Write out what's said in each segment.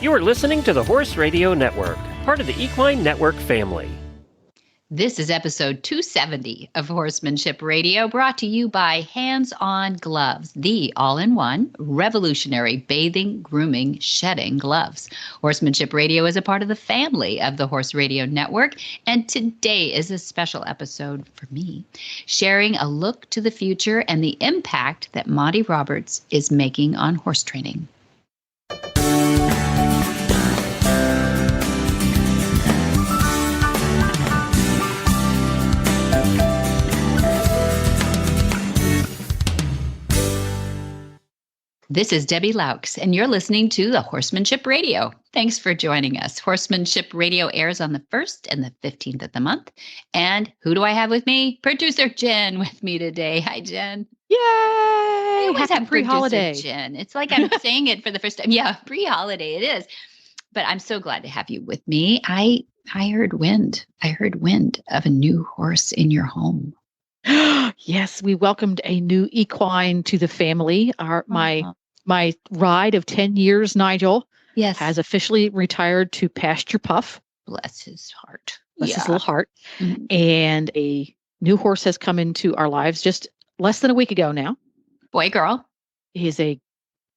You are listening to the Horse Radio Network, part of the Equine Network family. This is episode 270 of Horsemanship Radio, brought to you by HandsOnGloves, the all-in-one revolutionary bathing, grooming, shedding gloves. Horsemanship Radio is a part of the family of the Horse Radio Network, and today is a special episode for me, sharing a look to the future and the impact that Monty Roberts is making on horse training. This is Debbie Laux, and you're listening to the Horsemanship Radio. Thanks for joining us. Horsemanship Radio airs on the 1st and the 15th of the month. And who do I have with me? Producer Jen with me today. Hi, Jen. Yay! I always have pre-holiday. Producer Jen. It's like I'm saying it for the first time. Yeah, pre-holiday it is. But I'm so glad to have you with me. I heard wind. I heard wind of a new horse in your home. Yes, we welcomed a new equine to the family. My ride of 10 years, Nigel, has officially retired to pasture puff. Bless his heart. Bless his little heart. Mm-hmm. And a new horse has come into our lives just less than a week ago now. Boy, girl. He's a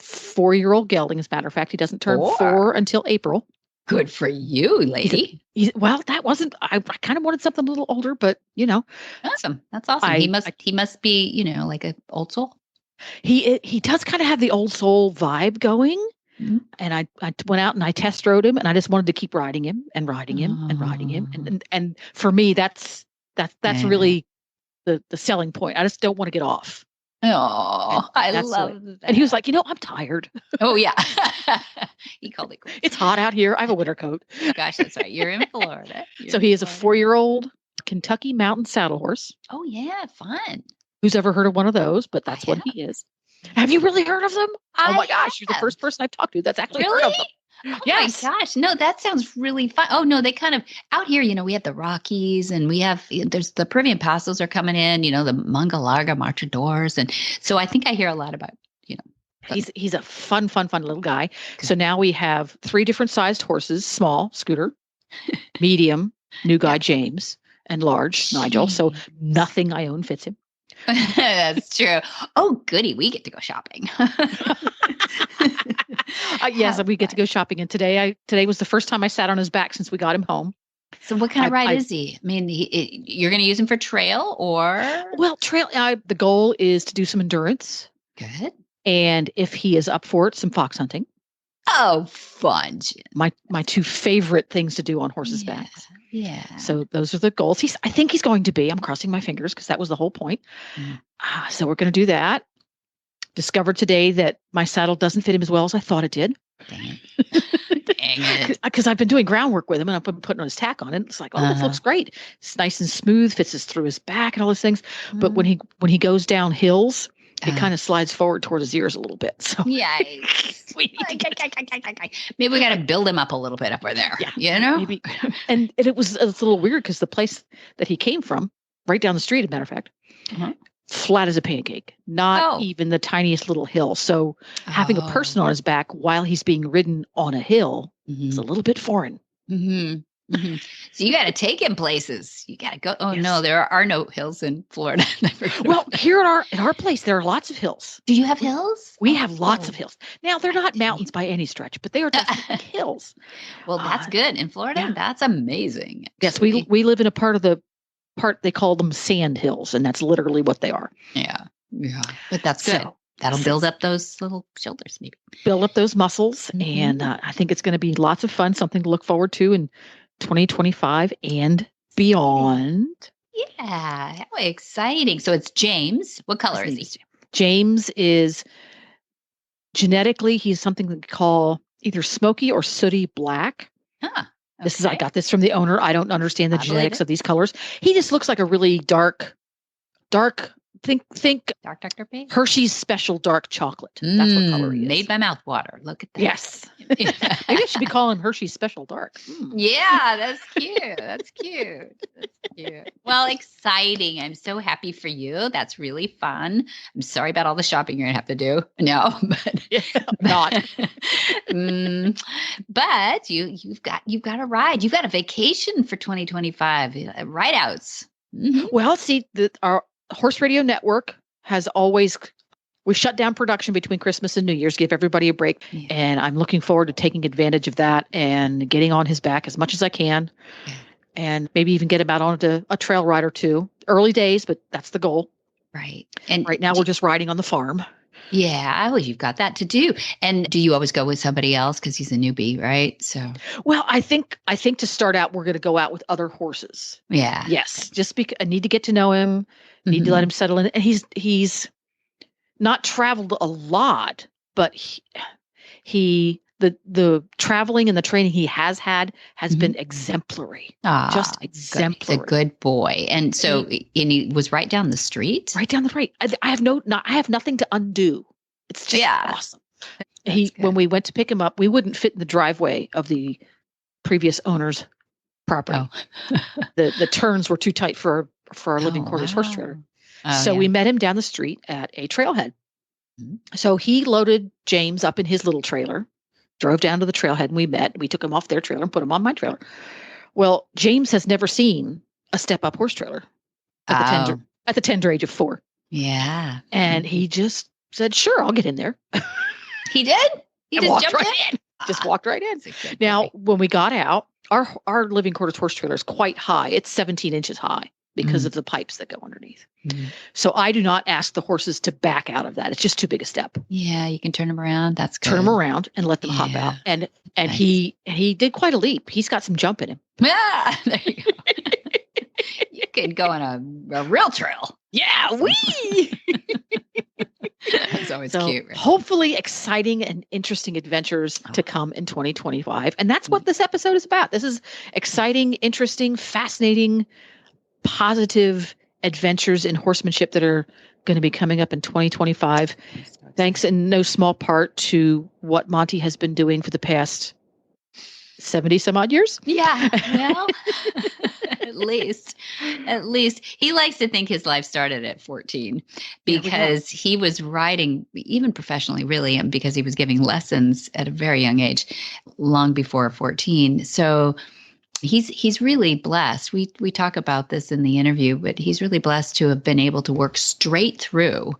4-year-old gelding. As a matter of fact, he doesn't turn 4 until April. Good for you, lady. Well, that wasn't, I kind of wanted something a little older, but you know. Awesome. That's awesome. He must be, you know, like an old soul. He does kind of have the old soul vibe going. Mm-hmm. And I went out and I test rode him, and I just wanted to keep riding him and riding him and riding him. And for me, that's really the selling point. I just don't want to get off. Oh, I love that. And he was like, I'm tired. Oh, yeah. He called it great. It's hot out here. I have a winter coat. Gosh, that's right. You're in Florida. So he is a 4-year-old Kentucky Mountain Saddle Horse. Oh, yeah. Fun. Who's ever heard of one of those? But that's what he is. Have you really heard of them? Oh, my gosh. You're the first person I've talked to that's actually heard of them. Oh yes. My gosh. No, that sounds really fun. Oh, no, they kind of out here, we have the Rockies, and there's the Peruvian Pastos are coming in, the Manga Larga Marchadors. And so I think I hear a lot about, He's a fun little guy. Okay. So now we have 3 different sized horses: small, Scooter, medium, new guy, James, and large, Nigel. So nothing I own fits him. That's true. Oh, goody. We get to go shopping. Yes, we get to go shopping. And today was the first time I sat on his back since we got him home. So what kind of ride is he? I mean, you're going to use him for trail or? Well, trail. The goal is to do some endurance. Good. And if he is up for it, some fox hunting. Oh, fun. My 2 favorite things to do on horses' backs. Yeah. So those are the goals. I think he's going to be. I'm crossing my fingers because that was the whole point. So we're going to do that. Discovered today that my saddle doesn't fit him as well as I thought it did. Dang it. Because I've been doing groundwork with him, and I've been putting on his tack on it. It's like, this looks great. It's nice and smooth, fits us through his back and all those things. But when he goes down hills, it kind of slides forward toward his ears a little bit. So yikes. Maybe we got to build him up a little bit up there. Yeah, maybe. And it's a little weird because the place that he came from, right down the street, as a matter of fact, flat as a pancake, not even the tiniest little hill. So having a person on his back while he's being ridden on a hill is a little bit foreign. Mm-hmm. Mm-hmm. So you got to take him places. You got to go. Oh, yes. No, there are no hills in Florida. Well, here at our place, there are lots of hills. Do you have hills? We have lots of hills. Now, they're not mountains by any stretch, but they are definitely hills. Well, that's good. In Florida, that's amazing. Actually. Yes, we live in a part they call them sand hills, and that's literally what they are. Yeah. But that's good. So, that'll build up those little shoulders, maybe. Build up those muscles, and I think it's going to be lots of fun, something to look forward to in 2025 and beyond. Yeah, how exciting. So it's James. What color is he? James is genetically, he's something we call either smoky or sooty black. Huh. Okay. I got this from the owner. I don't understand the genetics of these colors. He just looks like a really dark think Dark beige. Hershey's Special Dark Chocolate. That's what color he is. Made my mouth water. Look at that. Yes. Maybe I should be calling him Hershey's Special Dark. Yeah, that's cute. That's cute. That's cute. Well, exciting. I'm so happy for you. That's really fun. I'm sorry about all the shopping you're going to have to do. No, but not. But you've got a ride. You've got a vacation for 2025. Ride outs. Mm-hmm. Well, see, our Horse Radio Network has always, we shut down production between Christmas and New Year's, give everybody a break. Yeah. And I'm looking forward to taking advantage of that and getting on his back as much as I can. Yeah. And maybe even get him out onto a trail ride or two. Early days, but that's the goal. Right. And right now we're just riding on the farm. Yeah, well, you've got that to do. And do you always go with somebody else? Because he's a newbie, right? So, well, I think to start out, we're going to go out with other horses. Yeah. Yes. Just because I need to get to know him, need to let him settle in. And he's not traveled a lot, but the traveling and the training he has had has been exemplary. Just exemplary. Good. A good boy. And so, and he was right down the street? Right down the street. I have nothing to undo. It's just awesome. When we went to pick him up, we wouldn't fit in the driveway of the previous owner's property. Oh. the turns were too tight for our living quarters horse trailer. So we met him down the street at a trailhead. Mm-hmm. So he loaded James up in his little trailer, drove down to the trailhead, and we met. We took him off their trailer and put him on my trailer. Well, James has never seen a step-up horse trailer at the tender age of 4. Yeah. And he just said, sure, I'll get in there. He did? He just jumped in? Just walked right in. Now, when we got out, our living quarters horse trailer is quite high. It's 17 inches high because of the pipes that go underneath. Mm-hmm. So I do not ask the horses to back out of that. It's just too big a step. Yeah, you can turn them around. That's good. Turn them around and let them hop out. And nice. he did quite a leap. He's got some jump in him. Yeah, there you go. You could go on a real trail. Yeah, wee! That's always cute. Right? Hopefully exciting and interesting adventures to come in 2025. And that's what this episode is about. This is exciting, interesting, fascinating, positive adventures in horsemanship that are going to be coming up in 2025. Thanks in no small part to what Monty has been doing for the past 70 some odd years. Yeah. Well, at least he likes to think his life started at 14 because he was riding even professionally, really, because he was giving lessons at a very young age, long before 14. So he's really blessed. We talk about this in the interview, but he's really blessed to have been able to work straight through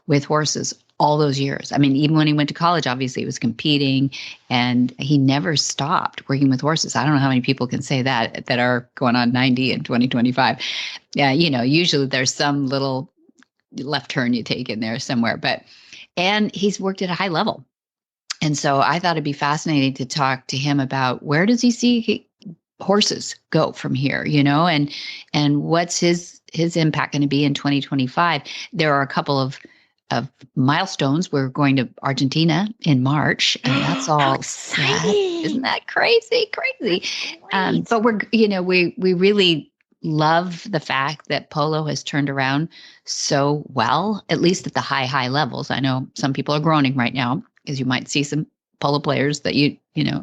with horses all those years. I mean, even when he went to college, obviously he was competing and he never stopped working with horses. I don't know how many people can say that are going on 90 in 2025. Yeah, usually there's some little left turn you take in there somewhere, and he's worked at a high level. And so I thought it'd be fascinating to talk to him about where does he see horses go from here, and what's his impact going to be in 2025. There are a couple of milestones. We're going to Argentina in March, and that's all exciting. Isn't that crazy? But we really love the fact that polo has turned around so well, at least at the high levels. I know some people are groaning right now because you might see some polo players that you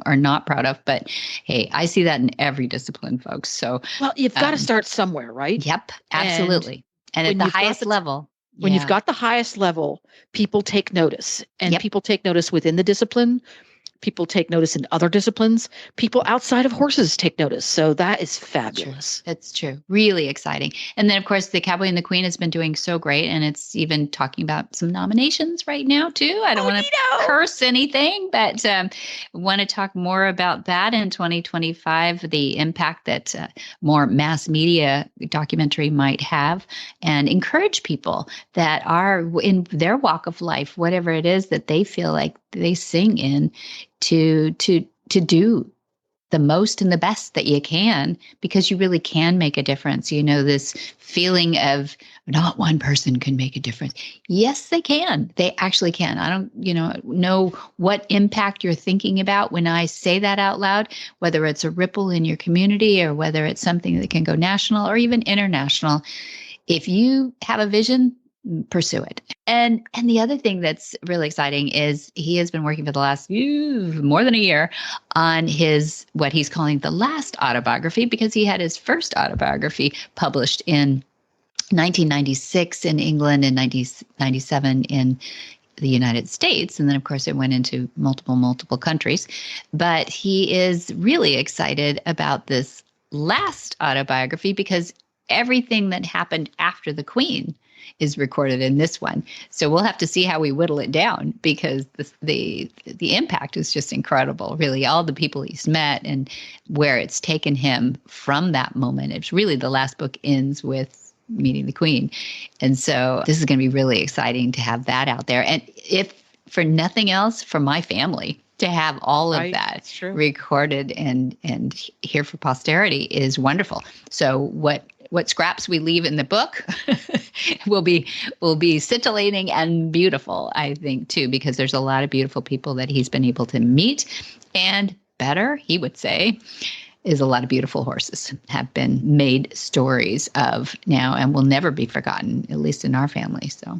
are not proud of, but hey, I see that in every discipline, folks. So, well, you've got to start somewhere, right? Yep, absolutely. And at the highest level. When you've got the highest level, people take notice, and people take notice within the discipline. People take notice in other disciplines. People outside of horses take notice. So that is fabulous. That's true. Really exciting. And then, of course, the Cowboy and the Queen has been doing so great. And it's even talking about some nominations right now, too. I don't want to curse anything, but want to talk more about that in 2025, the impact that more mass media documentary might have, and encourage people that are in their walk of life, whatever it is that they feel like they sing in, to do the most and the best that you can, because you really can make a difference. This feeling of not one person can make a difference. Yes, they can. They actually can. I don't, know what impact you're thinking about when I say that out loud, whether it's a ripple in your community or whether it's something that can go national or even international. If you have a vision, pursue it. And the other thing that's really exciting is he has been working for the last more than a year on what he's calling the last autobiography, because he had his first autobiography published in 1996 in England and 1997 in the United States. And then, of course, it went into multiple countries. But he is really excited about this last autobiography because everything that happened after the Queen is recorded in this one. So we'll have to see how we whittle it down, because the impact is just incredible, really. All the people he's met and where it's taken him from that moment. It's really, the last book ends with meeting the Queen. And so this is going to be really exciting to have that out there. And if for nothing else, for my family, to have all of that recorded and here for posterity is wonderful. So what scraps we leave in the book will be scintillating and beautiful, I think, too, because there's a lot of beautiful people that he's been able to meet. And better, he would say, is a lot of beautiful horses have been made stories of now and will never be forgotten, at least in our family. So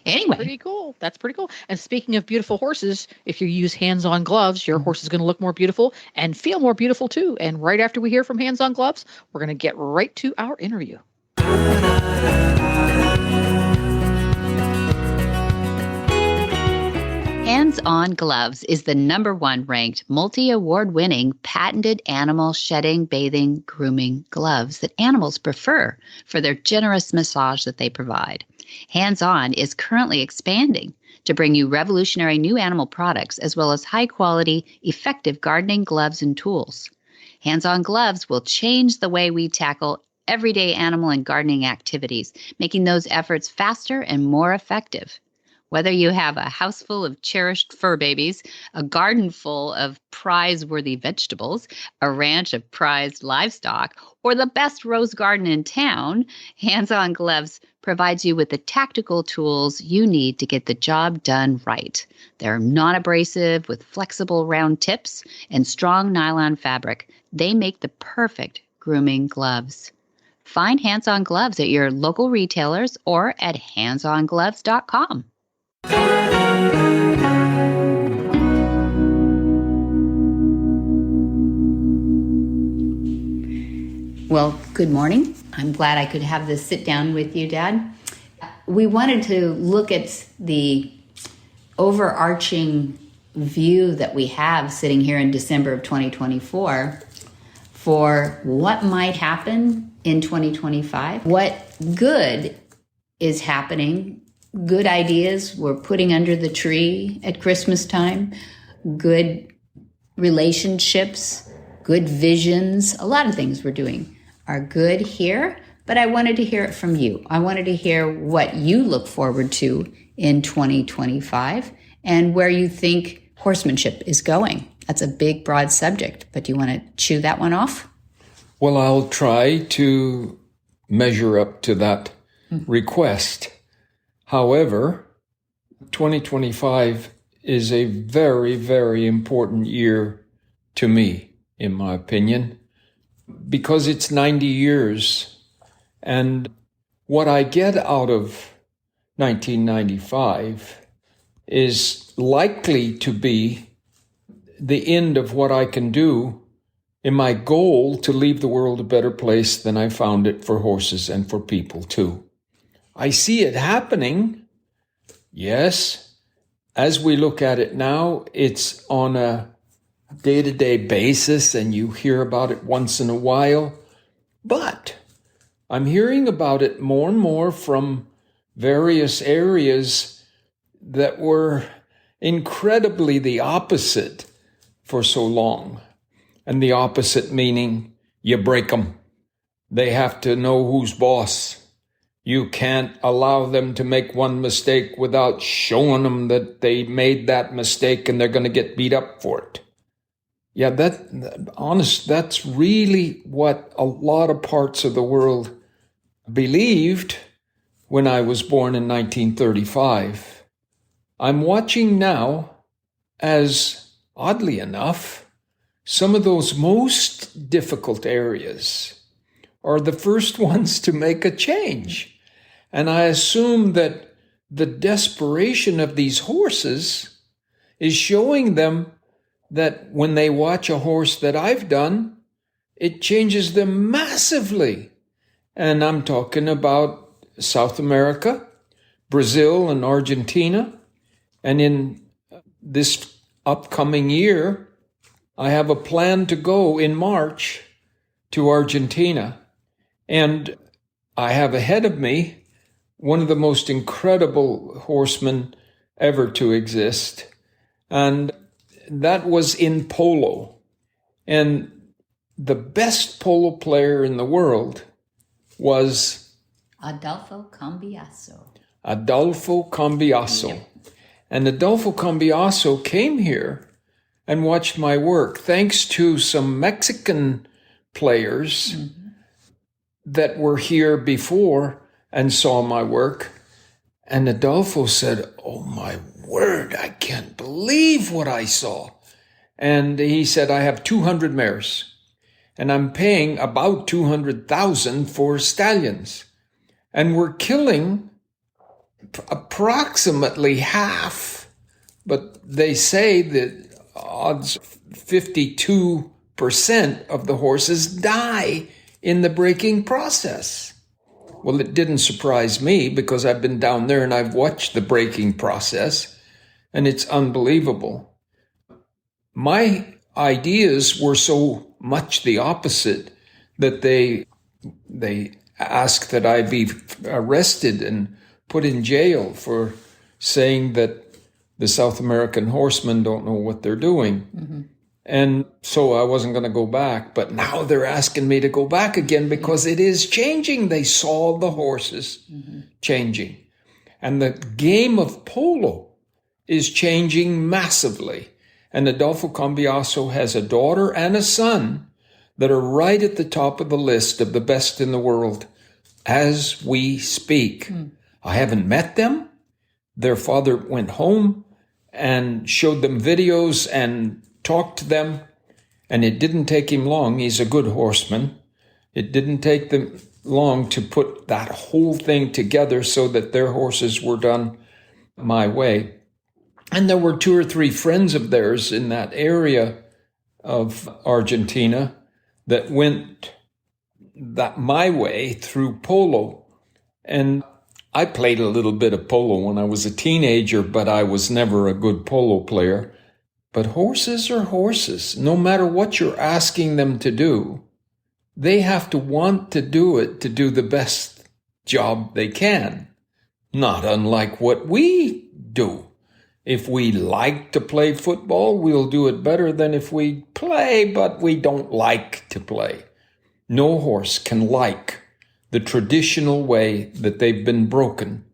anyway. Pretty cool. That's pretty cool. And speaking of beautiful horses, if you use Hands On Gloves, your horse is going to look more beautiful and feel more beautiful too. And right after we hear from Hands On Gloves, we're going to get right to our interview. Hands On Gloves is the #1 ranked multi-award winning patented animal shedding, bathing, grooming gloves that animals prefer for their generous massage that they provide. Hands On is currently expanding to bring you revolutionary new animal products as well as high-quality, effective gardening gloves and tools. Hands On Gloves will change the way we tackle everyday animal and gardening activities, making those efforts faster and more effective. Whether you have a house full of cherished fur babies, a garden full of prize-worthy vegetables, a ranch of prized livestock, or the best rose garden in town, Hands On Gloves provides you with the tactical tools you need to get the job done right. They're non-abrasive with flexible round tips and strong nylon fabric. They make the perfect grooming gloves. Find Hands On Gloves at your local retailers or at handsongloves.com. Well, good morning. I'm glad I could have this sit down with you, Dad. We wanted to look at the overarching view that we have sitting here in December of 2024 for what might happen in 2025, what good is happening, good ideas we're putting under the tree at Christmas time, good relationships, good visions, a lot of things we're doing are good here, but I wanted to hear it from you. I wanted to hear what you look forward to in 2025 and where you think horsemanship is going. That's a big, broad subject, but do you want to chew that one off? Well, I'll try to measure up to that request. However, 2025 is a very, very important year to me, in my opinion, because it's 90 years. And what I get out of 1995 is likely to be the end of what I can do in my goal to leave the world a better place than I found it for horses and for people too. I see it happening. Yes, as we look at it now, it's on a day-to-day basis and you hear about it once in a while. But I'm hearing about it more and more from various areas that were incredibly the opposite for so long. And the opposite meaning you break them. They have to know who's boss. You can't allow them to make one mistake without showing them that they made that mistake and they're going to get beat up for it. Yeah, that's really what a lot of parts of the world believed when I was born in 1935. I'm watching now as, oddly enough, some of those most difficult areas are the first ones to make a change. And I assume that the desperation of these horses is showing them that when they watch a horse that I've done, it changes them massively. And I'm talking about South America, Brazil and Argentina. And in this upcoming year, I have a plan to go in March to Argentina. And I have ahead of me one of the most incredible horsemen ever to exist. And that was in polo. And the best polo player in the world was Adolfo Cambiaso. Yep. And Adolfo Cambiaso came here and watched my work, thanks to some Mexican players that were here before and saw my work. And Adolfo said, "Oh my word, I can't believe what I saw." And he said, "I have 200 mares and I'm paying about 200,000 for stallions. And we're killing approximately half, but they say that odds 52% of the horses die in the breaking process." Well, it didn't surprise me because I've been down there and I've watched the breaking process, and it's unbelievable. My ideas were so much the opposite that they asked that I be arrested and put in jail for saying that the South American horsemen don't know what they're doing. And so I wasn't going to go back. But now they're asking me to go back again because it is changing. They saw the horses changing. And the game of polo is changing massively. And Adolfo Cambiaso has a daughter and a son that are right at the top of the list of the best in the world as we speak. I haven't met them. Their father went home and showed them videos and talked to them, and it didn't take him long. He's a good horseman. It didn't take them long to put that whole thing together so that their horses were done my way. And there were 2 or 3 friends of theirs in that area of Argentina that went that my way through polo. And I played a little bit of polo when I was a teenager, but I was never a good polo player. But horses are horses. No matter what you're asking them to do, they have to want to do it to do the best job they can. Not unlike what we do. If we like to play football, we'll do it better than if we play, but we don't like to play. No horse can like the traditional way that they've been broken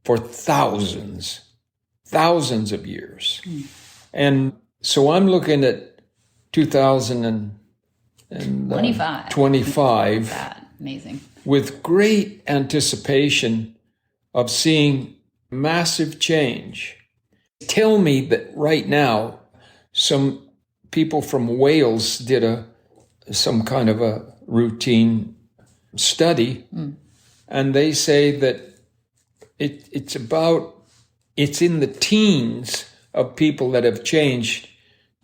for thousands of years. And so I'm looking at 2025 Amazing. with great anticipation of seeing massive change. Tell me that right now some people from Wales did some kind of a routine study, and they say that it's in the teens of people that have changed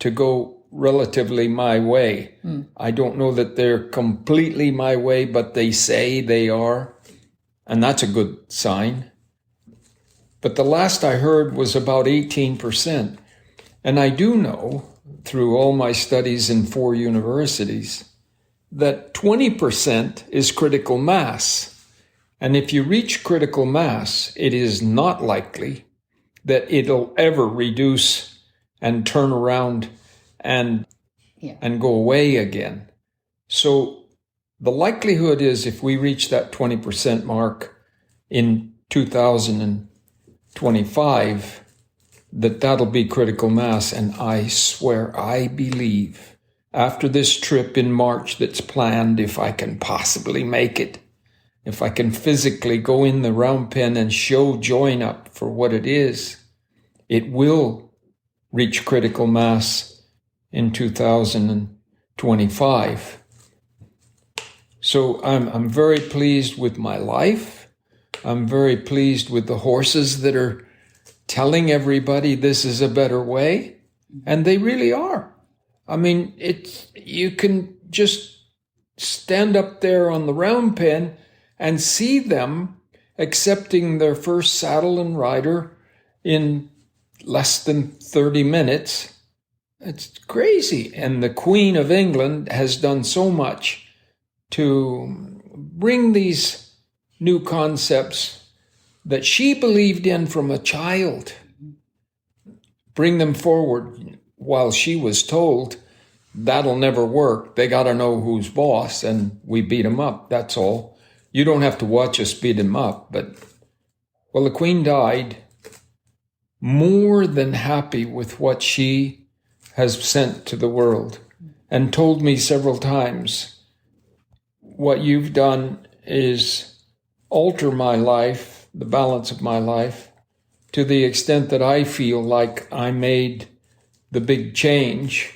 to go relatively my way. I don't know that they're completely my way, but they say they are, and that's a good sign. But the last I heard was about 18%. And I do know, through all my studies in 4 universities, that 20% is critical mass. And if you reach critical mass, it is not likely that it'll ever reduce and turn around and go away again. So the likelihood is if we reach that 20% mark in 2025, that'll be critical mass. And I swear, I believe after this trip in March that's planned, if I can possibly make it, if I can physically go in the round pen and show Join Up for what it is, it will reach critical mass in 2025. So I'm very pleased with my life. I'm very pleased with the horses that are telling everybody this is a better way. And they really are. I mean, you can just stand up there on the round pen and see them accepting their first saddle and rider in less than 30 minutes. It's crazy. And the Queen of England has done so much to bring these new concepts that she believed in from a child, bring them forward while she was told that'll never work. They got to know who's boss, and we beat them up. That's all. You don't have to watch us beat them up. But, well, the Queen died more than happy with what she has sent to the world, and told me several times, what you've done is alter my life, the balance of my life, to the extent that I feel like I made the big change,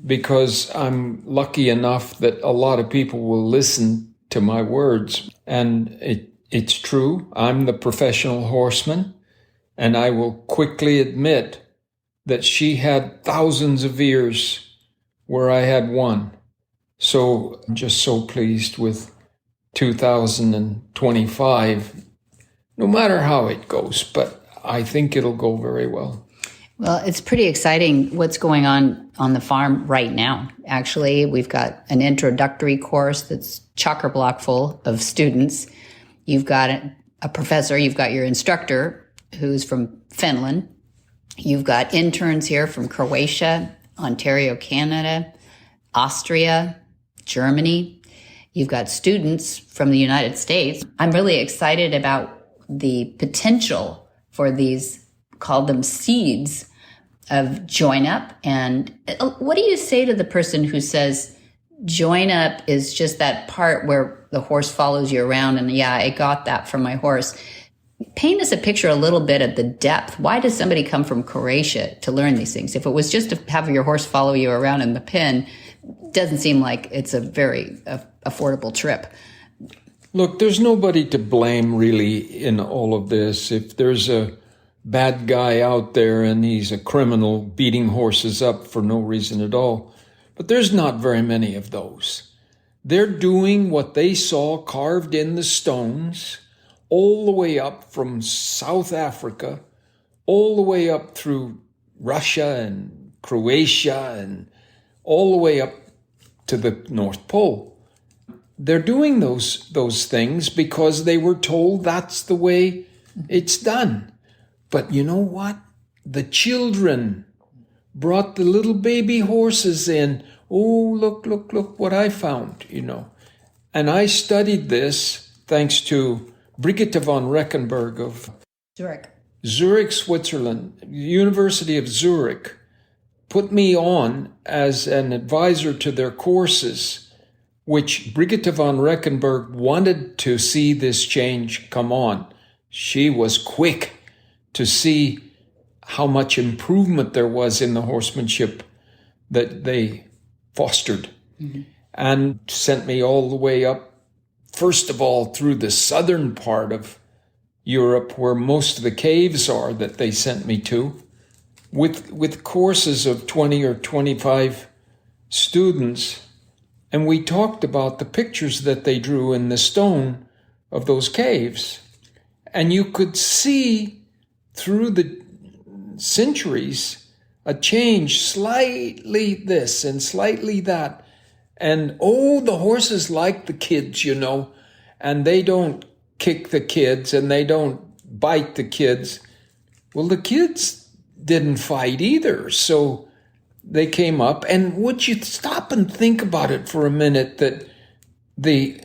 because I'm lucky enough that a lot of people will listen to my words. And it's true. I'm the professional horseman, and I will quickly admit that she had thousands of years where I had one. So I'm just so pleased with 2025, no matter how it goes, but I think it'll go very well. Well, it's pretty exciting what's going on the farm right now. Actually, we've got an introductory course that's chock-a-block full of students. You've got a professor, you've got your instructor who's from Finland. You've got interns here from Croatia, Ontario, Canada, Austria, Germany. You've got students from the United States. I'm really excited about the potential for these, call them seeds, of join up. And what do you say to the person who says join up is just that part where the horse follows you around and yeah, I got that from my horse? Paint us a picture a little bit of the depth. Why does somebody come from Croatia to learn these things? If it was just to have your horse follow you around in the pen, it doesn't seem like it's a very affordable trip. Look, there's nobody to blame really in all of this. If there's a bad guy out there and he's a criminal beating horses up for no reason at all, but there's not very many of those. They're doing what they saw carved in the stones, all the way up from South Africa, all the way up through Russia and Croatia and all the way up to the North Pole. They're doing those things because they were told that's the way it's done. But you know what? The children brought the little baby horses in. Oh, look what I found, And I studied this thanks to Brigitte von Reckenberg of Zurich, Switzerland, University of Zurich, put me on as an advisor to their courses, which Brigitte von Reckenberg wanted to see this change come on. She was quick to see how much improvement there was in the horsemanship that they fostered, and sent me all the way up, first of all, through the southern part of Europe, where most of the caves are that they sent me to, with courses of 20 or 25 students. And we talked about the pictures that they drew in the stone of those caves. And you could see through the centuries a change, slightly this and slightly that. And the horses like the kids, and they don't kick the kids and they don't bite the kids. Well, the kids didn't fight either. So they came up. And would you stop and think about it for a minute, that the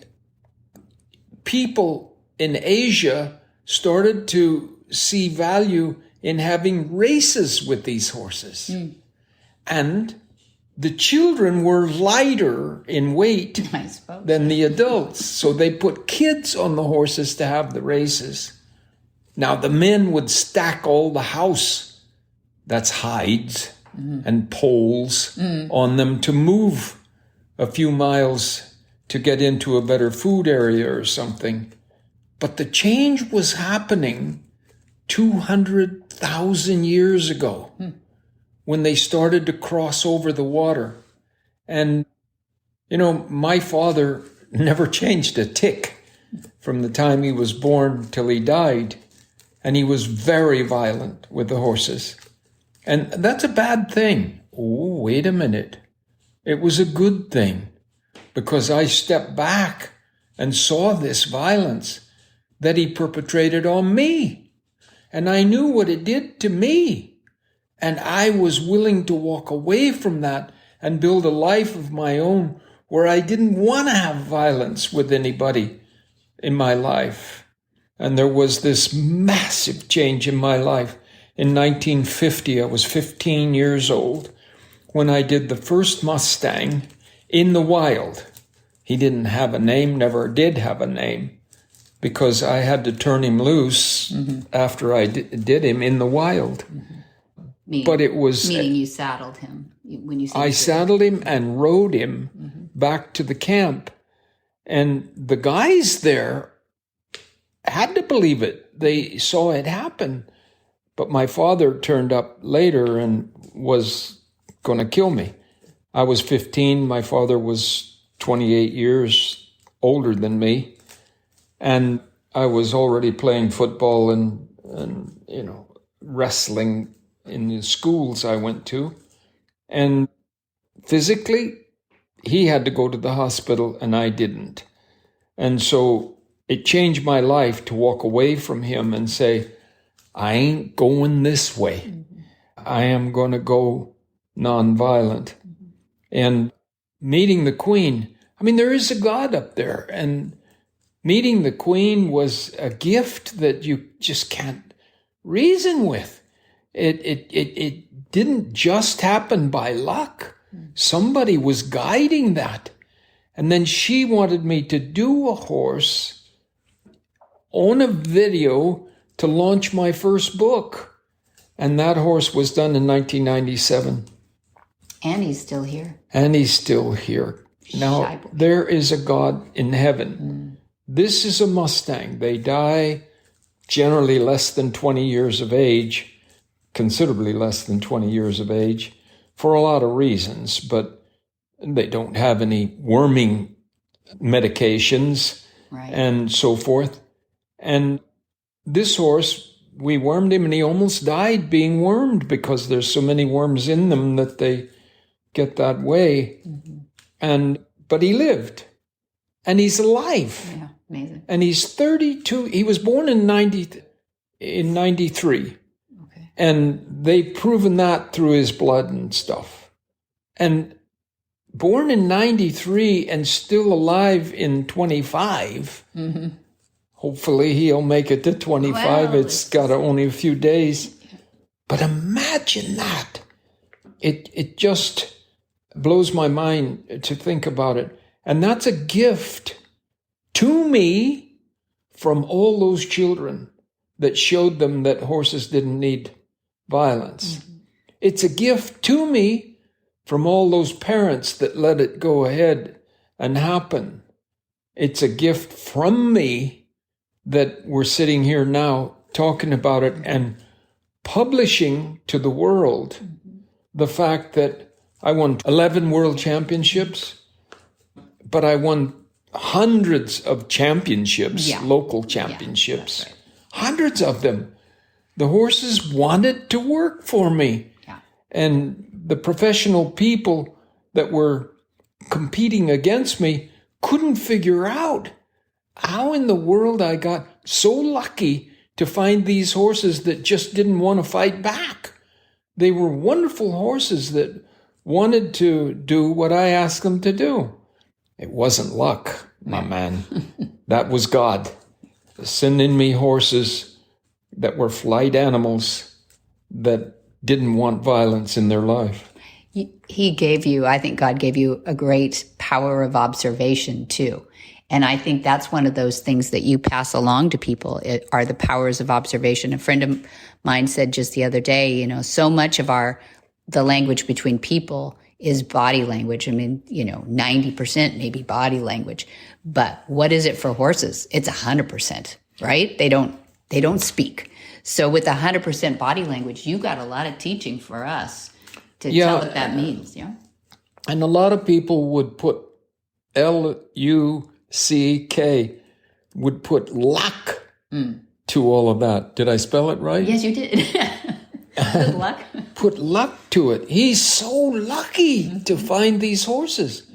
people in Asia started to see value in having races with these horses. And the children were lighter in weight than the adults. So they put kids on the horses to have the races. Now the men would stack all the house, that's hides and poles on them to move a few miles to get into a better food area or something. But the change was happening 200,000 years ago when they started to cross over the water. And, my father never changed a tick from the time he was born till he died. And he was very violent with the horses. And that's a bad thing. Oh, wait a minute. It was a good thing because I stepped back and saw this violence that he perpetrated on me. And I knew what it did to me. And I was willing to walk away from that and build a life of my own where I didn't want to have violence with anybody in my life. And there was this massive change in my life. In 1950, I was 15 years old when I did the first Mustang in the wild. He didn't have a name, never did have a name, because I had to turn him loose after I did him in the wild. But it was... Meaning you saddled him. When you I saddled him and rode him back to the camp. And the guys there had to believe it. They saw it happen. But my father turned up later and was going to kill me. I was 15. My father was 28 years older than me. And I was already playing football and wrestling in the schools I went to. And physically, he had to go to the hospital and I didn't. And so it changed my life to walk away from him and say, I ain't going this way. I am going to go nonviolent. And meeting the Queen, there is a God up there. And meeting the Queen was a gift that you just can't reason with. It didn't just happen by luck. Somebody was guiding that. And then she wanted me to do a horse on a video to launch my first book. And that horse was done in 1997. And he's still here. And he's still here. Now, there is a God in heaven. This is a Mustang. They die generally less than 20 years of age, considerably less than 20 years of age, for a lot of reasons, but they don't have any worming medications and so forth. And this horse, we wormed him and he almost died being wormed because there's so many worms in them that they get that way. But he lived and he's alive. Yeah, amazing. And he's 32. He was born in 93. Okay. And they've proven that through his blood and stuff. And born in 93 and still alive in 25. Hopefully he'll make it to 25. Well, it's got only a few days. But imagine that. It just blows my mind to think about it. And that's a gift to me from all those children that showed them that horses didn't need violence. It's a gift to me from all those parents that let it go ahead and happen. It's a gift from me that we're sitting here now talking about it and publishing to the world the fact that I won 11 world championships, but I won hundreds of championships, local championships, hundreds of them. The horses wanted to work for me. And the professional people that were competing against me couldn't figure out how in the world I got so lucky to find these horses that just didn't want to fight back. They were wonderful horses that wanted to do what I asked them to do. It wasn't luck, my man. That was God sending me horses that were flight animals that didn't want violence in their life. He gave you, I think God gave you a great power of observation too. And I think that's one of those things that you pass along to people are the powers of observation. A friend of mine said just the other day, so much of the language between people is body language. 90% maybe body language. But what is it for horses? It's 100%. right? They don't speak. So with 100% body language, you got a lot of teaching for us to tell what that means. Yeah. And a lot of people would put Luck, would put luck to all of that. Did I spell it right? Yes, you did. Good luck. Put luck to it. He's so lucky to find these horses.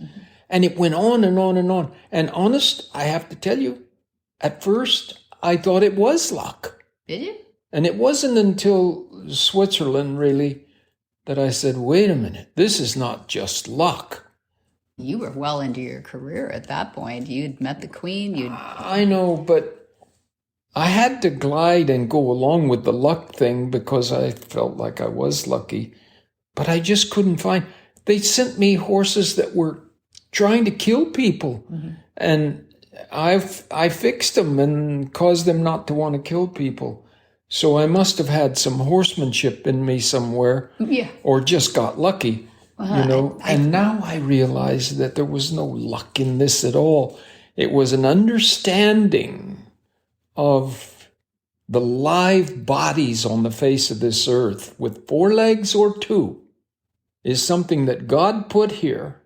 And it went on and on and on. And honest, I have to tell you, at first, I thought it was luck. Did you? And it wasn't until Switzerland, really, that I said, wait a minute, this is not just luck. You were well into your career at that point. You'd met the Queen. I know, but I had to glide and go along with the luck thing because I felt like I was lucky. But I just couldn't find. They sent me horses that were trying to kill people. And I fixed them and caused them not to want to kill people. So I must have had some horsemanship in me somewhere, or just got lucky, And now I realize that there was no luck in this at all. It was an understanding of the live bodies on the face of this earth with 4 legs or 2 is something that God put here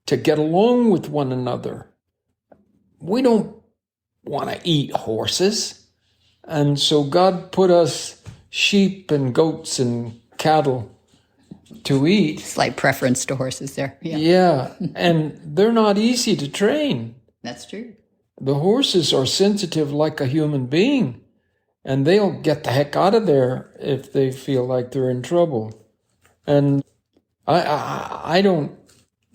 to get along with one another. We don't want to eat horses. And so God put us sheep and goats and cattle to eat. Slight preference to horses there. Yeah, and they're not easy to train. That's true. The horses are sensitive like a human being, and they'll get the heck out of there if they feel like they're in trouble. And I don't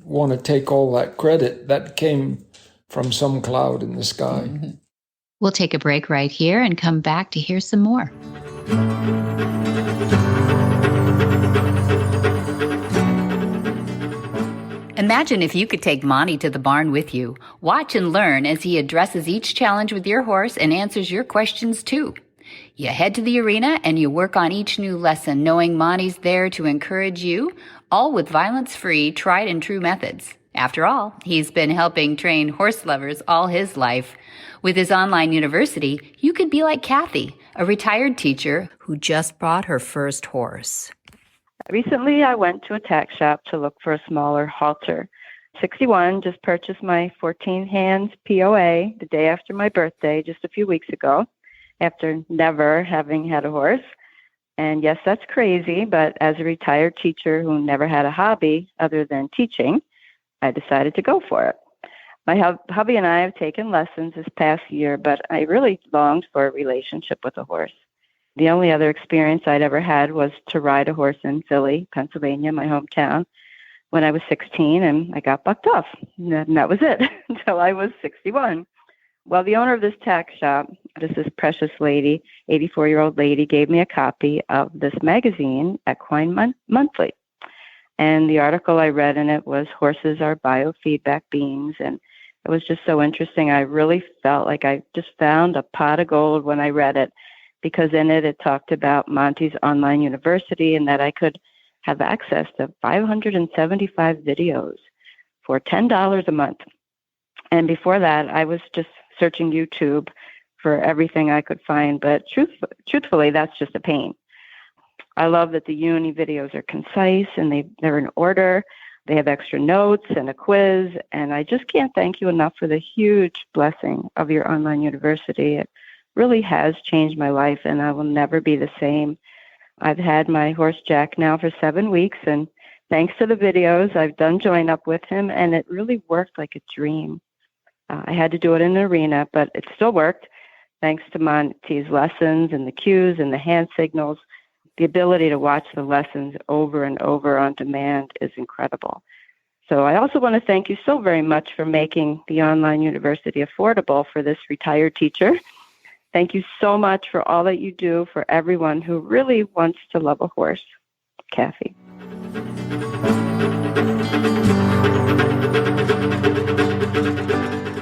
want to take all that credit. That came from some cloud in the sky. We'll take a break right here and come back to hear some more. Imagine if you could take Monty to the barn with you. Watch and learn as he addresses each challenge with your horse and answers your questions too. You head to the arena and you work on each new lesson, knowing Monty's there to encourage you, all with violence-free, tried and true methods. After all, he's been helping train horse lovers all his life. With his online university, you could be like Kathy, a retired teacher who just bought her first horse. Recently, I went to a tack shop to look for a smaller halter. 61, just purchased my 14 Hands POA the day after my birthday, just a few weeks ago, after never having had a horse. And yes, that's crazy, but as a retired teacher who never had a hobby other than teaching, I decided to go for it. My hubby and I have taken lessons this past year, but I really longed for a relationship with a horse. The only other experience I'd ever had was to ride a horse in Philly, Pennsylvania, my hometown, when I was 16, and I got bucked off. And that was it until I was 61. Well, the owner of this tack shop, this precious lady, 84-year-old lady, gave me a copy of this magazine, Equine Monthly. And the article I read in it was Horses Are Biofeedback Beings, and it was just so interesting. I really felt like I just found a pot of gold when I read it, because in it talked about Monty's online university and that I could have access to 575 videos for $10 a month. And before that, I was just searching YouTube for everything I could find. But truthfully, that's just a pain. I love that the uni videos are concise and they're in order. They have extra notes and a quiz. And I just can't thank you enough for the huge blessing of your online university. It really has changed my life, and I will never be the same. I've had my horse Jack now for 7 weeks, and thanks to the videos, I've done join up with him, and it really worked like a dream. I had to do it in an arena, but it still worked. Thanks to Monty's lessons and the cues and the hand signals, the ability to watch the lessons over and over on demand is incredible. So I also want to thank you so very much for making the online university affordable for this retired teacher. Thank you so much for all that you do for everyone who really wants to love a horse. Kathy.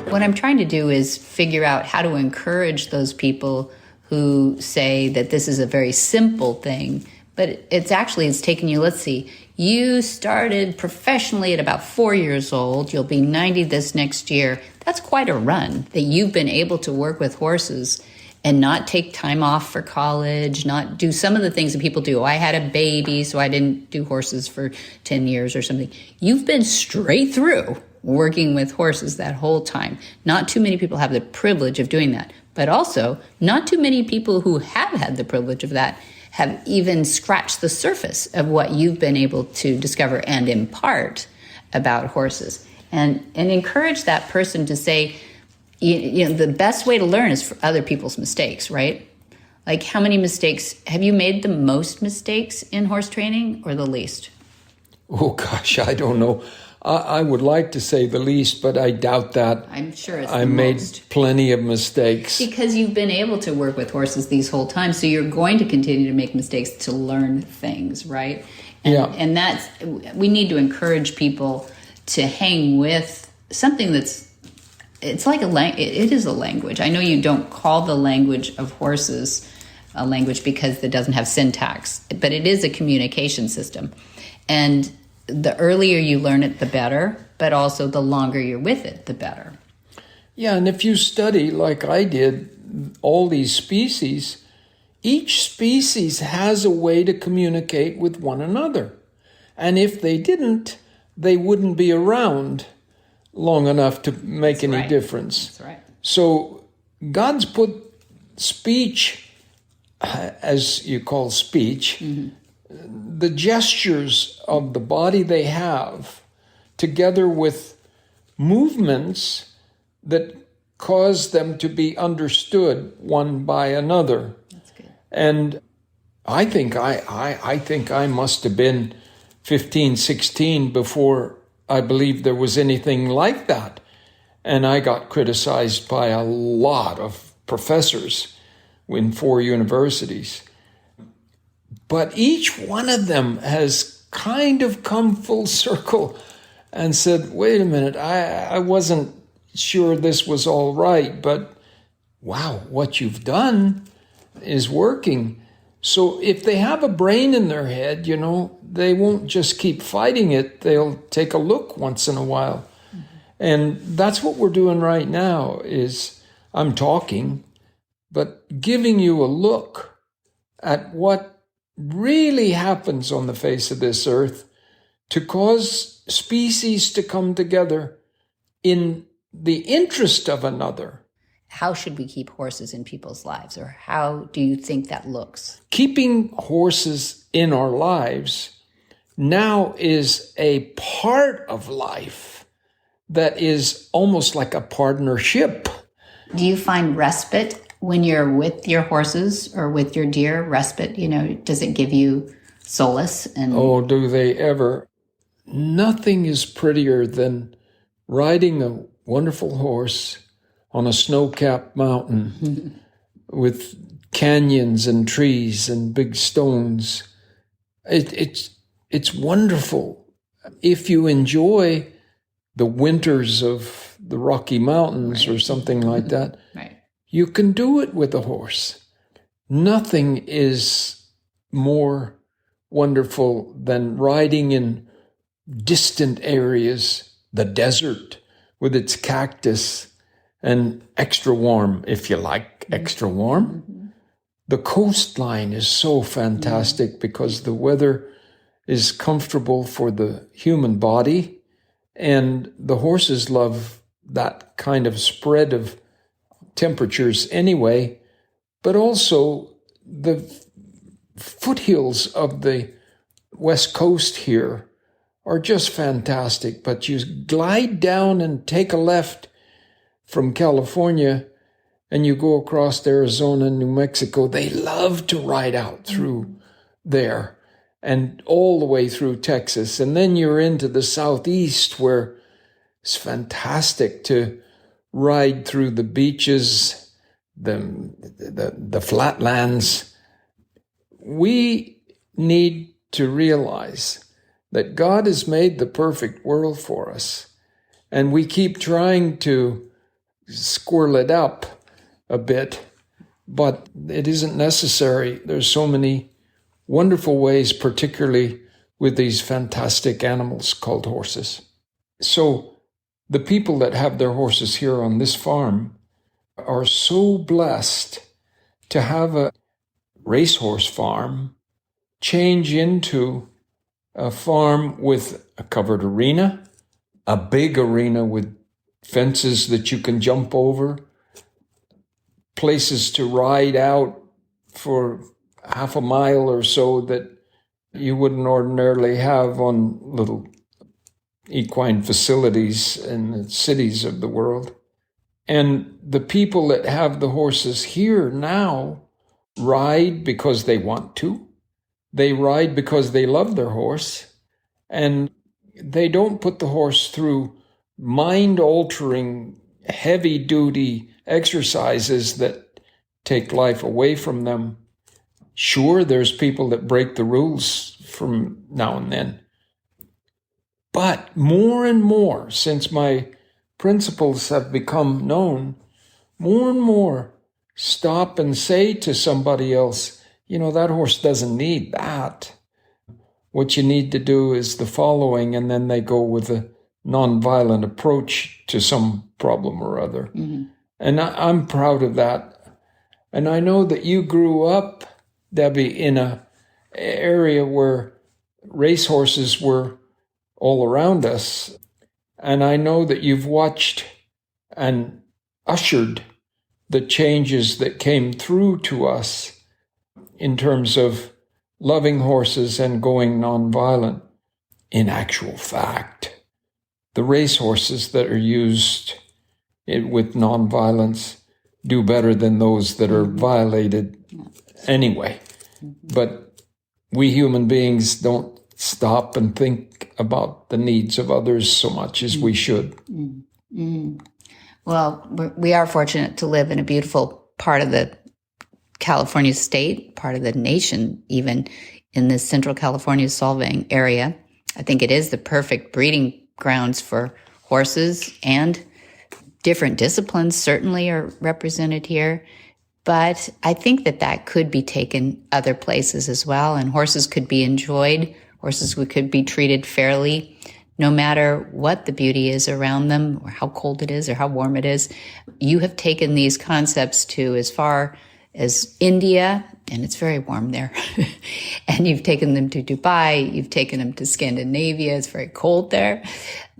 What I'm trying to do is figure out how to encourage those people who say that this is a very simple thing, but it's taken you, let's see, you started professionally at about 4 years old. You'll be 90 this next year. That's quite a run that you've been able to work with horses and not take time off for college, not do some of the things that people do. I had a baby, so I didn't do horses for 10 years or something. You've been straight through working with horses that whole time. Not too many people have the privilege of doing that, but also not too many people who have had the privilege of that have even scratched the surface of what you've been able to discover and impart about horses. And encourage that person to say, you know, the best way to learn is for other people's mistakes, right? Like, how many mistakes have you made? The most mistakes in horse training or the least? Oh gosh, I don't know. I would like to say the least, but I doubt that. I'm sure it's I made plenty of mistakes. Because you've been able to work with horses these whole time, so you're going to continue to make mistakes to learn things, right? And that's, we need to encourage people to hang with something that's, it's like it is a language. I know you don't call the language of horses a language because it doesn't have syntax, but it is a communication system. And the earlier you learn it, the better, but also the longer you're with it, the better. Yeah, and if you study, like I did, all these species, each species has a way to communicate with one another. And if they didn't, they wouldn't be around long enough to make any difference. That's right. So God's put speech, as you call speech, the gestures of the body they have, together with movements that cause them to be understood one by another. That's good. And I think I must have been 15, 16 before I believed there was anything like that. And I got criticized by a lot of professors in 4 universities. But each one of them has kind of come full circle and said, wait a minute, I wasn't sure this was all right, but wow, what you've done is working. So if they have a brain in their head, you know, they won't just keep fighting it. They'll take a look once in a while. And that's what we're doing right now is I'm talking, but giving you a look at what really happens on the face of this earth to cause species to come together in the interest of another. How should we keep horses in people's lives, or how do you think that looks? Keeping horses in our lives now is a part of life that is almost like a partnership. Do you find respite when you're with your horses or with your deer? Respite, you know, does it give you solace? And oh, do they ever? Nothing is prettier than riding a wonderful horse on a snow-capped mountain with canyons and trees and big stones. It's wonderful. If you enjoy the winters of the Rocky Mountains or something like that, you can do it with a horse. Nothing is more wonderful than riding in distant areas, the desert with its cactus, and extra warm, if you like extra warm. The coastline is so fantastic because the weather is comfortable for the human body, and the horses love that kind of spread of temperatures anyway, but also the foothills of the west coast here are just fantastic. But you glide down and take a left from California and you go across Arizona and New Mexico. They love to ride out through there and all the way through Texas. And then you're into the southeast where it's fantastic to ride through the beaches, the flatlands. We need to realize that God has made the perfect world for us, and we keep trying to squirrel it up a bit, but it isn't necessary. There's so many wonderful ways, particularly with these fantastic animals called horses. So the people that have their horses here on this farm are so blessed to have a racehorse farm change into a farm with a covered arena, a big arena with fences that you can jump over, places to ride out for half a mile or so that you wouldn't ordinarily have on little equine facilities in the cities of the world. And the people that have the horses here now ride because they want to. They ride because they love their horse. And they don't put the horse through mind-altering, heavy-duty exercises that take life away from them. Sure, there's people that break the rules from now and then. But more and more, since my principles have become known, more and more stop and say to somebody else, that horse doesn't need that. What you need to do is the following, and then they go with a nonviolent approach to some problem or other. Mm-hmm. And I'm proud of that. And I know that you grew up, Debbie, in an area where racehorses were all around us. And I know that you've watched and ushered the changes that came through to us in terms of loving horses and going nonviolent. In actual fact, the racehorses that are used with nonviolence do better than those that are violated anyway. But we human beings don't stop and think about the needs of others so much as we should. Well, we are fortunate to live in a beautiful part of the California state, part of the nation, even in the Central California Solvang area. I think it is the perfect breeding grounds for horses, and different disciplines certainly are represented here. But I think that could be taken other places as well, and horses could be enjoyed. Horses could be treated fairly, no matter what the beauty is around them, or how cold it is, or how warm it is. You have taken these concepts to as far as India, and it's very warm there. And you've taken them to Dubai. You've taken them to Scandinavia. It's very cold there.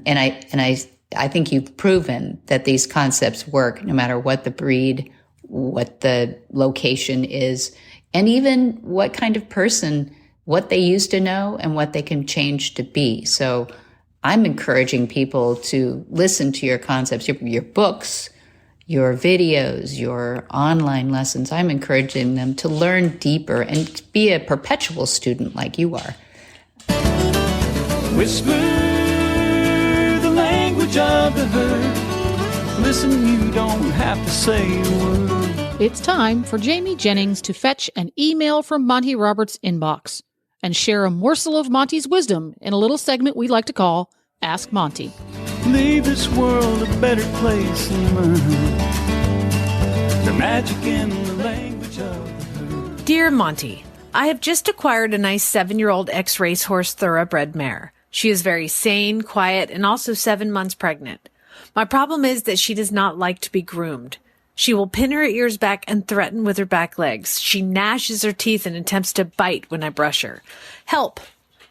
And I think you've proven that these concepts work no matter what the breed, what the location is, and even what kind of person, what they used to know and what they can change to be. So I'm encouraging people to listen to your concepts, your books, your videos, your online lessons. I'm encouraging them to learn deeper and be a perpetual student like you are. Whisper the language of the herd. Listen, you don't have to say a word. It's time for Jamie Jennings to fetch an email from Monty Roberts' inbox and share a morsel of Monty's wisdom in a little segment we like to call Ask Monty. Leave this world a better place than mine. The magic in the language of the herd. Dear Monty, I have just acquired a nice 7-year-old ex-racehorse thoroughbred mare. She is very sane, quiet, and also 7 months pregnant. My problem is that she does not like to be groomed. She will pin her ears back and threaten with her back legs. She gnashes her teeth and attempts to bite when I brush her. Help!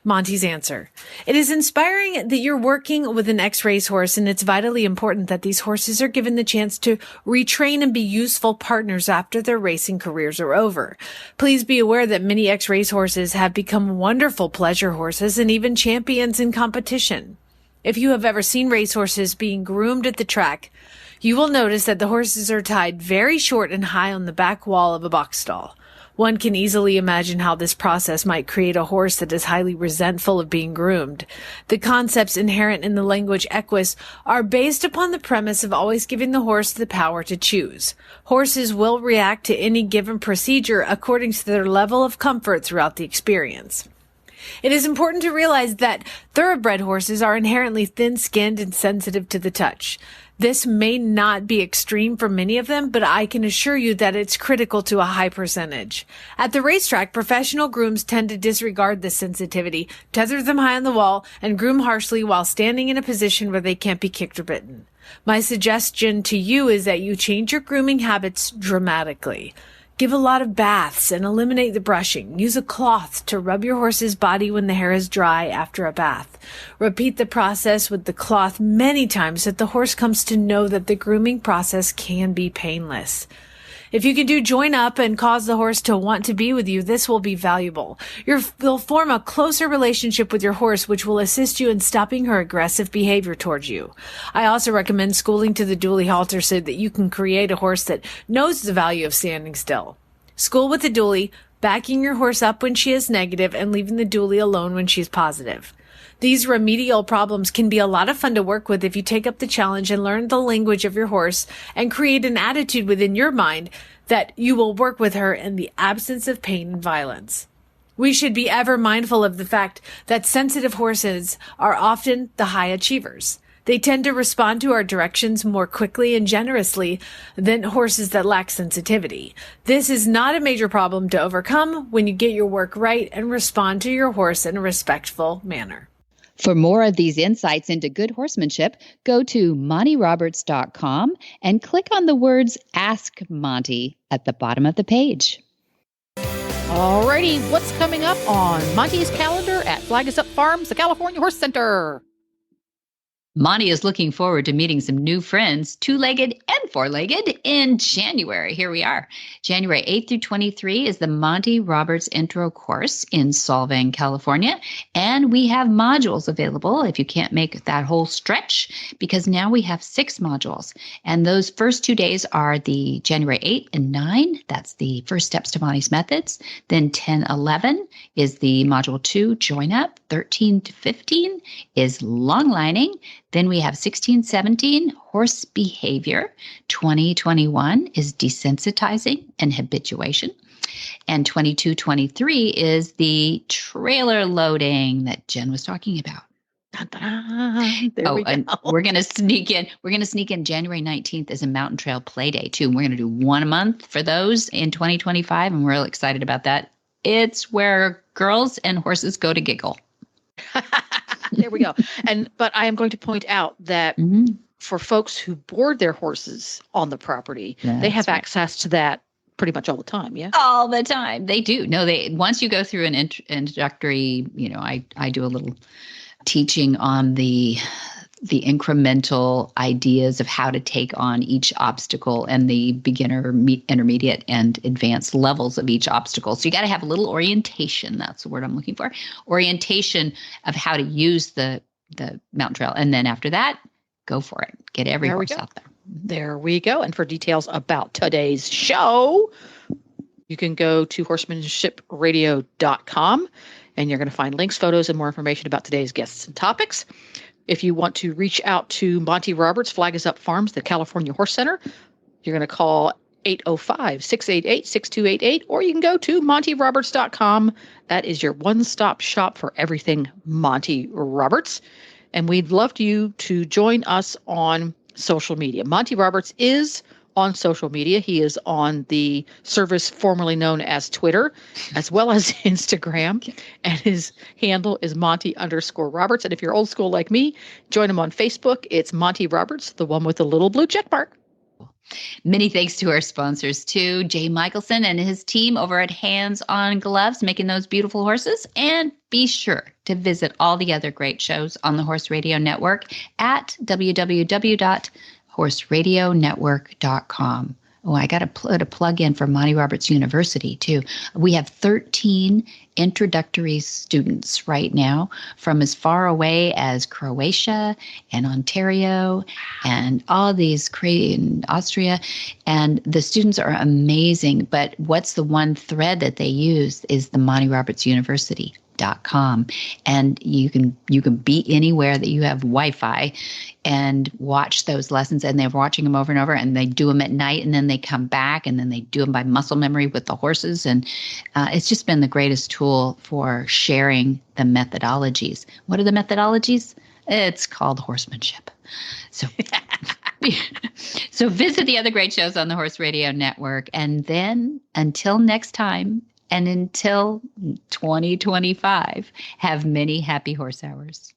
Monty's answer. It is inspiring that you're working with an ex-racehorse, and it's vitally important that these horses are given the chance to retrain and be useful partners after their racing careers are over. Please be aware that many ex-racehorses have become wonderful pleasure horses and even champions in competition. If you have ever seen racehorses being groomed at the track, you will notice that the horses are tied very short and high on the back wall of a box stall. One can easily imagine how this process might create a horse that is highly resentful of being groomed. The concepts inherent in the language equus are based upon the premise of always giving the horse the power to choose. Horses will react to any given procedure according to their level of comfort throughout the experience. It is important to realize that thoroughbred horses are inherently thin-skinned and sensitive to the touch. This may not be extreme for many of them, but I can assure you that it's critical to a high percentage. At the racetrack, professional grooms tend to disregard this sensitivity, tether them high on the wall, and groom harshly while standing in a position where they can't be kicked or bitten. My suggestion to you is that you change your grooming habits dramatically. Give a lot of baths and eliminate the brushing. Use a cloth to rub your horse's body when the hair is dry after a bath. Repeat the process with the cloth many times so that the horse comes to know that the grooming process can be painless. If you can do join up and cause the horse to want to be with you, this will be valuable. You'll form a closer relationship with your horse, which will assist you in stopping her aggressive behavior towards you. I also recommend schooling to the dually halter so that you can create a horse that knows the value of standing still. School with the dually, backing your horse up when she is negative and leaving the dually alone when she's positive. These remedial problems can be a lot of fun to work with if you take up the challenge and learn the language of your horse and create an attitude within your mind that you will work with her in the absence of pain and violence. We should be ever mindful of the fact that sensitive horses are often the high achievers. They tend to respond to our directions more quickly and generously than horses that lack sensitivity. This is not a major problem to overcome when you get your work right and respond to your horse in a respectful manner. For more of these insights into good horsemanship, go to MontyRoberts.com and click on the words Ask Monty at the bottom of the page. Alrighty, what's coming up on Monty's calendar at Flag Us Up Farms, the California Horse Center? Monty is looking forward to meeting some new friends, two-legged and four-legged, in January. Here we are. January 8th through 23 is the Monty Roberts Intro Course in Solvang, California. And we have modules available if you can't make that whole stretch, because now we have 6 modules. And those first 2 days are the January 8 and 9. That's the first steps to Monty's methods. Then 10, 11 is the module 2, join up. 13 to 15 is long lining. Then we have 16, 17, horse behavior. 20, 21 is desensitizing and habituation. And 22, 23 is the trailer loading that Jen was talking about. There we go. And we're going to sneak in. We're going to sneak in January 19th as a mountain trail play day too. And we're going to do one a month for those in 2025. And we're really excited about that. It's where girls and horses go to giggle. There we go. But I am going to point out that for folks who board their horses on the property, they have access to that pretty much all the time. Yeah. All the time. They do. No, once you go through an introductory, I do a little teaching on the incremental ideas of how to take on each obstacle and the beginner, intermediate, and advanced levels of each obstacle. So you got to have a little orientation. That's the word I'm looking for. Orientation of how to use the mountain trail. And then after that, go for it. Get every horse out there. There we go. And for details about today's show, you can go to horsemanshipradio.com and you're going to find links, photos, and more information about today's guests and topics. If you want to reach out to Monty Roberts, Flag Us Up Farms, the California Horse Center, you're going to call 805-688-6288, or you can go to montyroberts.com. That is your one-stop shop for everything Monty Roberts. And we'd love you to join us on social media. Monty Roberts is on social media. He is on the service formerly known as Twitter, as well as Instagram. And his handle is Monty_Roberts. And if you're old school like me, join him on Facebook. It's Monty Roberts, the one with the little blue check mark. Many thanks to our sponsors, too. Jay Michelson and his team over at Hands on Gloves, making those beautiful horses. And be sure to visit all the other great shows on the Horse Radio Network at www.horseradionetwork.com. Oh, I got to put a plug in for Monty Roberts University, too. We have 13 introductory students right now from as far away as Croatia and Ontario and all these in Austria. And the students are amazing. But what's the one thread that they use is the Monty Roberts University.com. And you can be anywhere that you have Wi-Fi and watch those lessons. And they're watching them over and over, and they do them at night, and then they come back, and then they do them by muscle memory with the horses. And it's just been the greatest tool for sharing the methodologies. What are the methodologies? It's called horsemanship. So visit the other great shows on the Horse Radio Network. And then until next time, and until 2025, have many happy horse hours.